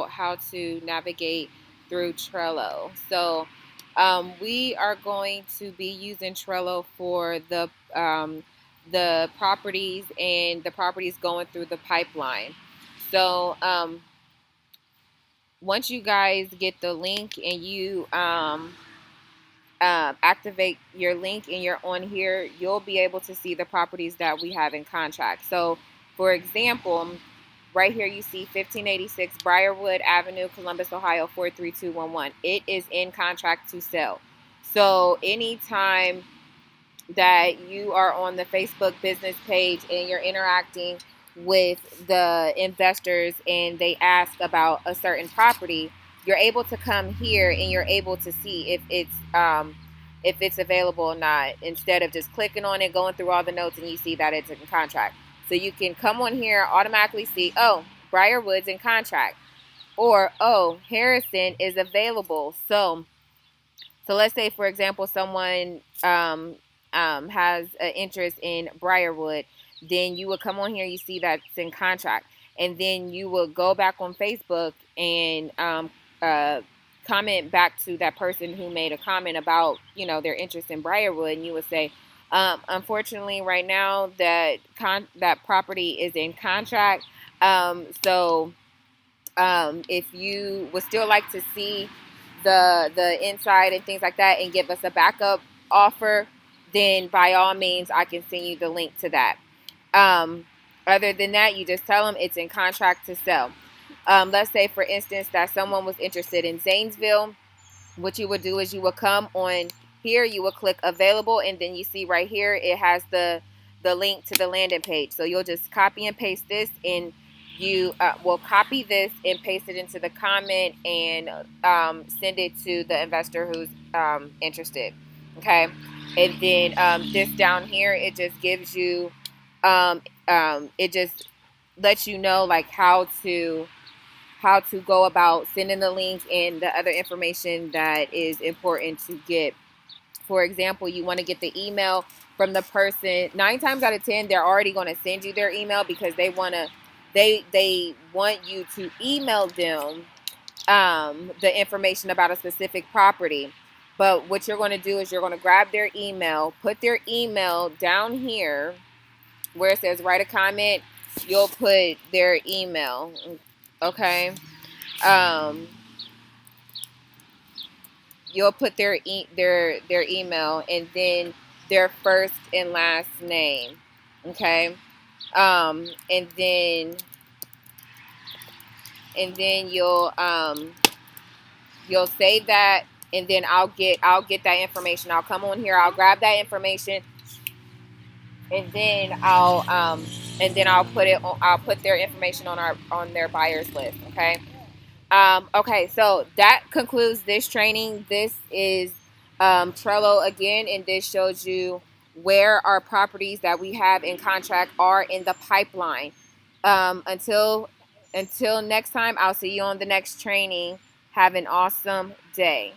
how to navigate through Trello. So we are going to be using Trello for the properties and the properties going through the pipeline. So once you guys get the link and you activate your link and you're on here, you'll be able to see the properties that we have in contract. So, for example, right here you see 1586 Briarwood Avenue, Columbus, Ohio 43211. It is in contract to sell. So, anytime that you are on the Facebook business page and you're interacting with the investors and they ask about a certain property, you're able to come here and you're able to see if it's available or not, instead of just clicking on it, going through all the notes, and you see that it's in contract. So you can come on here, automatically see, oh, Briarwood's in contract, or oh, Harrison is available. So let's say, for example, someone has an interest in Briarwood, then you would come on here, you see that it's in contract, and then you will go back on Facebook and uh, comment back to that person who made a comment about their interest in Briarwood, and you would say, unfortunately, right now that property is in contract. So if you would still like to see the inside and things like that and give us a backup offer, then by all means I can send you the link to that. Um, Other than that, you just tell them it's in contract to sell. Let's say, for instance, that someone was interested in Zanesville. What you would do is you would come on here, you will click available, and then you see right here it has the link to the landing page. So you'll just copy and paste this, and you will copy this and paste it into the comment and send it to the investor who's interested. Okay, and then this down here, it just gives you it just lets you know like how to go about sending the link and the other information that is important to get. For example, you want to get the email from the person. 9 times out of 10, they're already going to send you their email because they want you to email them the information about a specific property. But what you're going to do is you're going to grab their email, put their email down here where it says write a comment. You'll put their email. Okay. Um, you'll put their email and then their first and last name. Okay. And then you'll save that, and then I'll get that information. I'll come on here, I'll grab that information, and then I'll put their information on their buyers list. Okay. Okay, so that concludes this training. This is Trello again, and this shows you where our properties that we have in contract are in the pipeline. Until next time, I'll see you on the next training. Have an awesome day.